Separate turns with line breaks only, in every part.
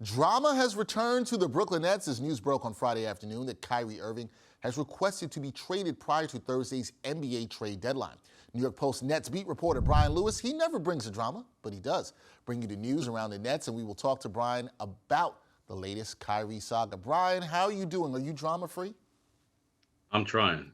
Drama has returned to the Brooklyn Nets as news broke on Friday afternoon that Kyrie Irving has requested to be traded prior to Thursday's NBA trade deadline. New York Post Nets beat reporter Brian Lewis, he never brings the drama, but he does bring you the news around the Nets, and we will talk to Brian about the latest Kyrie saga. Brian, how are you doing? Are you drama-free?
I'm trying.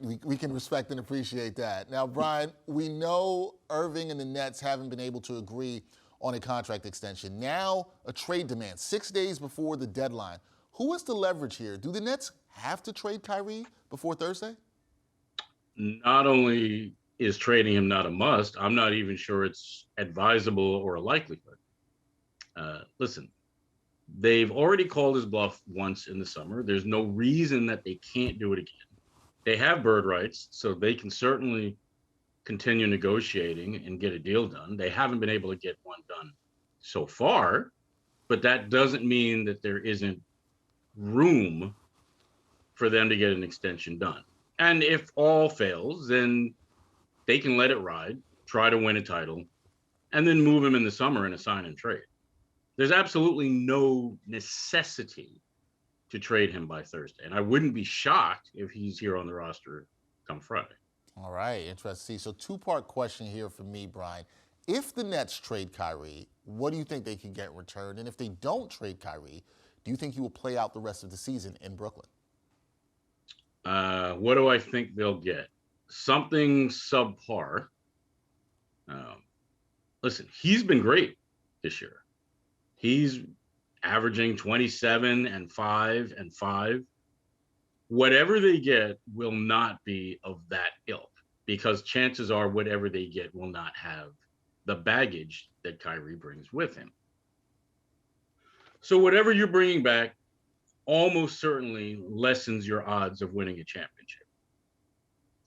We can respect and appreciate that. Now, Brian, we know Irving and the Nets haven't been able to agree on a contract extension. Now, a trade demand 6 days before the deadline. Who is the leverage here? Do the Nets have to trade Kyrie before Thursday?
Not only is trading him not a must, I'm not even sure it's advisable or a likelihood. Listen, they've already called his bluff once in the summer. There's no reason that they can't do it again. They have bird rights, so they can certainly continue negotiating and get a deal done. They haven't been able to get one done so far, but that doesn't mean that there isn't room for them to get an extension done. And if all fails, then they can let it ride, try to win a title, and then move him in the summer in a sign and trade. There's absolutely no necessity to trade him by Thursday. And I wouldn't be shocked if he's here on the roster come Friday.
All right, interesting. So two-part question here for me, Brian. If the Nets trade Kyrie, what do you think they can get in return? And if they don't trade Kyrie, do you think he will play out the rest of the season in Brooklyn?
What do I think they'll get? Something subpar. Listen, he's been great this year. He's averaging 27 and 5 and 5. Whatever they get will not be of that ilk, because chances are whatever they get will not have the baggage that Kyrie brings with him. So whatever you're bringing back almost certainly lessens your odds of winning a championship,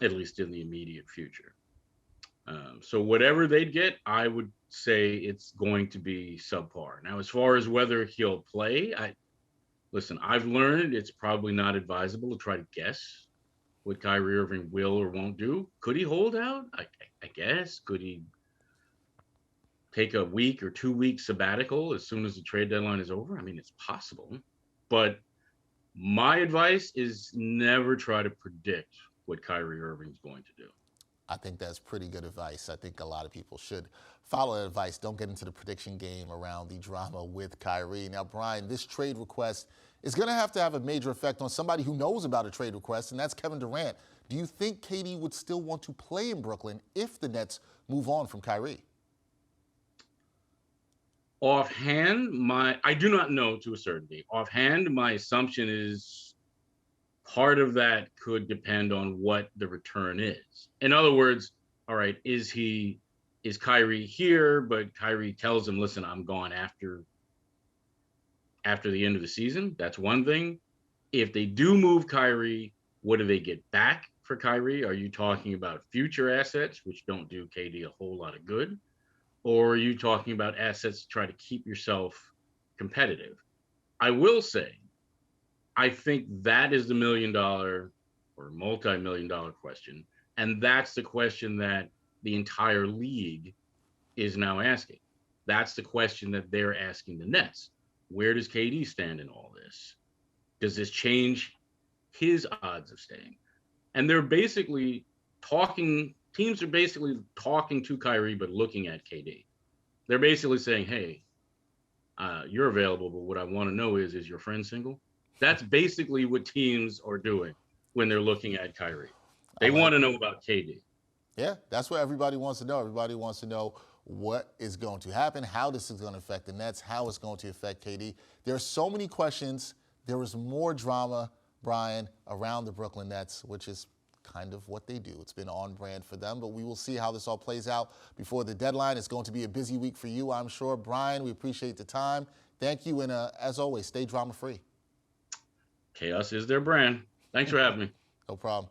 at least in the immediate future. So whatever they'd get, I would say it's going to be subpar. Now, as far as whether he'll play, Listen, I've learned it's probably not advisable to try to guess what Kyrie Irving will or won't do. Could he hold out? I guess. Could he take a week or 2 week sabbatical as soon as the trade deadline is over? I mean, it's possible. But my advice is never try to predict what Kyrie Irving's going to do.
I think that's pretty good advice. I think a lot of people should follow that advice. Don't get into the prediction game around the drama with Kyrie. Now, Brian, this trade request is going to have a major effect on somebody who knows about a trade request, and that's Kevin Durant. Do you think KD would still want to play in Brooklyn if the Nets move on from Kyrie?
Offhand, I do not know to a certainty. Offhand, my assumption is part of that could depend on what the return is. In other words, all right, is Kyrie here, but Kyrie tells him, listen, I'm gone after the end of the season? That's one thing. If they do move Kyrie, what do they get back for Kyrie? Are you talking about future assets, which don't do KD a whole lot of good? Or are you talking about assets to try to keep yourself competitive? I will say, I think that is the $1 million or multi-million-dollar question. And that's the question that the entire league is now asking. That's the question that they're asking the Nets. Where does KD stand in all this? Does this change his odds of staying? And they're basically teams are basically talking to Kyrie, but looking at KD. They're basically saying, hey, you're available, but what I want to know is your friend single? That's basically what teams are doing when they're looking at Kyrie. They want to know about KD.
Yeah, that's what everybody wants to know. Everybody wants to know what is going to happen, how this is going to affect the Nets, how it's going to affect KD. There are so many questions. There is more drama, Brian, around the Brooklyn Nets, which is kind of what they do. It's been on brand for them, but we will see how this all plays out before the deadline. It's going to be a busy week for you, I'm sure. Brian, we appreciate the time. Thank you, and as always, stay drama-free.
Chaos is their brand. Thanks for having me.
No problem.